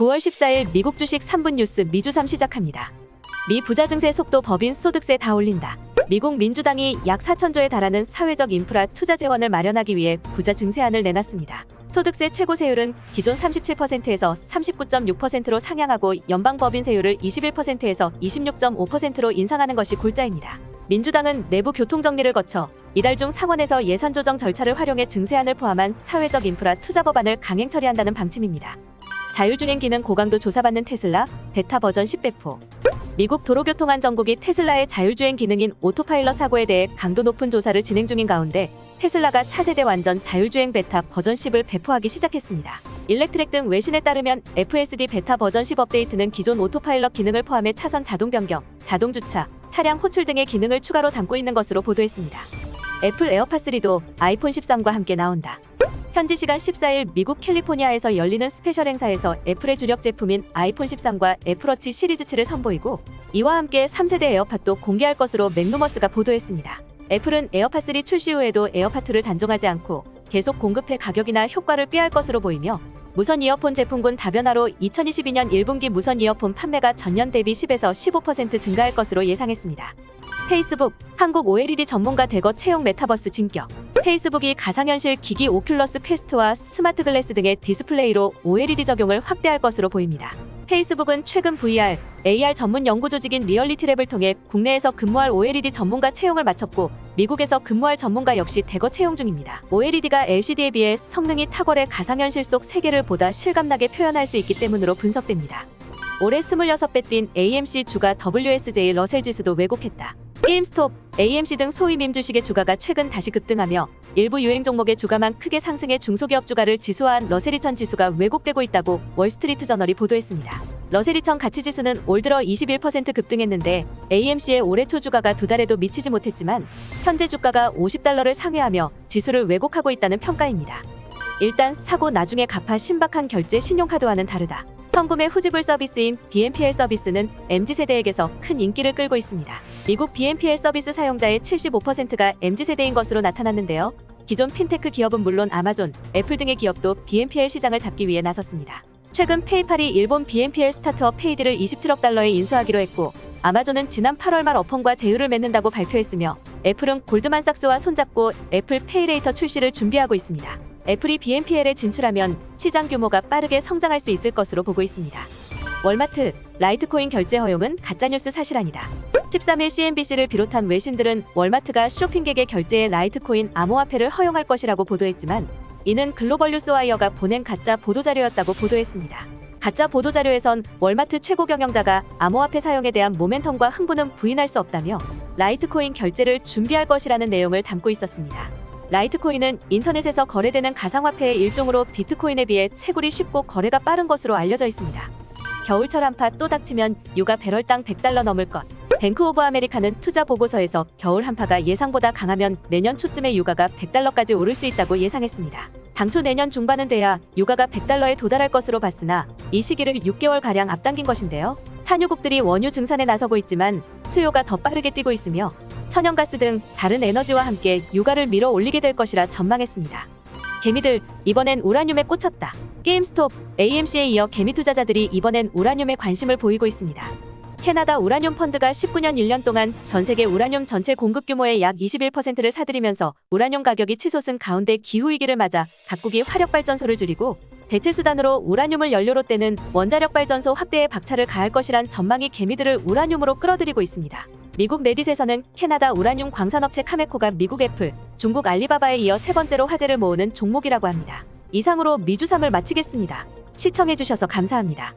9월 14일 미국 주식 3분 뉴스 미주삼 시작합니다. 미 부자 증세 속도 법인 소득세 다 올린다. 미국 민주당이 약 4천조에 달하는 사회적 인프라 투자 재원을 마련하기 위해 부자 증세안을 내놨습니다. 소득세 최고 세율은 기존 37%에서 39.6%로 상향하고 연방 법인 세율을 21%에서 26.5%로 인상하는 것이 골자입니다. 민주당은 내부 교통 정리를 거쳐 이달 중 상원에서 예산 조정 절차를 활용해 증세안을 포함한 사회적 인프라 투자 법안을 강행 처리한다는 방침입니다. 자율주행 기능 고강도 조사받는 테슬라, 베타 버전 10 배포. 미국 도로교통안전국이 테슬라의 자율주행 기능인 오토파일럿 사고에 대해 강도 높은 조사를 진행 중인 가운데 테슬라가 차세대 완전 자율주행 베타 버전 10을 배포하기 시작했습니다. 일렉트랙 등 외신에 따르면 FSD 베타 버전 10 업데이트는 기존 오토파일럿 기능을 포함해 차선 자동 변경, 자동 주차, 차량 호출 등의 기능을 추가로 담고 있는 것으로 보도했습니다. 애플 에어팟 3도 아이폰 13과 함께 나온다. 현지 시간 14일 미국 캘리포니아에서 열리는 스페셜 행사에서 애플의 주력 제품인 아이폰 13과 애플워치 시리즈 7을 선보이고 이와 함께 3세대 에어팟도 공개할 것으로 맥루머스가 보도했습니다. 애플은 에어팟 3 출시 후에도 에어팟 2를 단종하지 않고 계속 공급해 가격이나 효과를 꾀할 것으로 보이며 무선 이어폰 제품군 다변화로 2022년 1분기 무선 이어폰 판매가 전년 대비 10에서 15% 증가할 것으로 예상했습니다. 페이스북, 한국 OLED 전문가 대거 채용 메타버스 진격. 페이스북이 가상현실 기기 오큘러스 퀘스트와 스마트 글래스 등의 디스플레이로 OLED 적용을 확대할 것으로 보입니다. 페이스북은 최근 VR, AR 전문 연구 조직인 리얼리티랩을 통해 국내에서 근무할 OLED 전문가 채용을 마쳤고 미국에서 근무할 전문가 역시 대거 채용 중입니다. OLED가 LCD에 비해 성능이 탁월해 가상현실 속 세계를 보다 실감나게 표현할 수 있기 때문으로 분석됩니다. 올해 26배 뛴 AMC 주가 WSJ 러셀 지수도 왜곡했다. 게임스톱, AMC 등 소위 밈 주식의 주가가 최근 다시 급등하며 일부 유행 종목의 주가만 크게 상승해 중소기업 주가를 지수화한 러셀 2000 지수가 왜곡되고 있다고 월스트리트 저널이 보도했습니다. 러셀 2000 가치지수는 올 들어 21% 급등했는데 AMC의 올해 초 주가가 두 달에도 미치지 못했지만 현재 주가가 $50를 상회하며 지수를 왜곡하고 있다는 평가입니다. 일단 사고 나중에 갚아 신박한 결제 신용카드와는 다르다. 현금의 후지불 서비스인 BNPL 서비스는 MZ세대에게서 큰 인기를 끌고 있습니다. 미국 BNPL 서비스 사용자의 75%가 MZ세대인 것으로 나타났는데요. 기존 핀테크 기업은 물론 아마존, 애플 등의 기업도 BNPL 시장을 잡기 위해 나섰습니다. 최근 페이팔이 일본 BNPL 스타트업 페이드를 $27억 달러에 인수하기로 했고 아마존은 지난 8월 말 어펀과 제휴를 맺는다고 발표했으며 애플은 골드만삭스와 손잡고 애플 페이레이터 출시를 준비하고 있습니다. 애플이 BNPL에 진출하면 시장 규모가 빠르게 성장할 수 있을 것으로 보고 있습니다. 월마트, 라이트코인 결제 허용은 가짜뉴스 사실 아니다. 13일 CNBC를 비롯한 외신들은 월마트가 쇼핑객의 결제에 라이트코인 암호화폐를 허용할 것이라고 보도했지만 이는 글로벌 뉴스와이어가 보낸 가짜 보도자료였다고 보도했습니다. 가짜 보도자료에선 월마트 최고 경영자가 암호화폐 사용에 대한 모멘텀과 흥분은 부인할 수 없다며 라이트코인 결제를 준비할 것이라는 내용을 담고 있었습니다. 라이트코인은 인터넷에서 거래되는 가상화폐의 일종으로 비트코인에 비해 채굴이 쉽고 거래가 빠른 것으로 알려져 있습니다. 겨울철 한파 또 닥치면 유가 배럴당 $100 넘을 것. 뱅크 오브 아메리카는 투자 보고서에서 겨울 한파가 예상보다 강하면 내년 초쯤에 유가가 $100까지 오를 수 있다고 예상했습니다. 당초 내년 중반은 돼야 유가가 $100에 도달할 것으로 봤으나 이 시기를 6개월가량 앞당긴 것인데요. 산유국들이 원유 증산에 나서고 있지만 수요가 더 빠르게 뛰고 있으며 천연가스 등 다른 에너지와 함께 유가를 밀어 올리게 될 것이라 전망했습니다. 개미들, 이번엔 우라늄에 꽂혔다. 게임스톱, AMC에 이어 개미 투자자들이 이번엔 우라늄에 관심을 보이고 있습니다. 캐나다 우라늄 펀드가 19년 1년 동안 전세계 우라늄 전체 공급 규모의 약 21%를 사들이면서 우라늄 가격이 치솟은 가운데 기후위기를 맞아 각국이 화력발전소를 줄이고 대체수단으로 우라늄을 연료로 떼는 원자력발전소 확대에 박차를 가할 것이란 전망이 개미들을 우라늄으로 끌어들이고 있습니다. 미국 레딧에서는 캐나다 우라늄 광산업체 카메코가 미국 애플, 중국 알리바바에 이어 세 번째로 화제를 모으는 종목이라고 합니다. 이상으로 미주삼을 마치겠습니다. 시청해주셔서 감사합니다.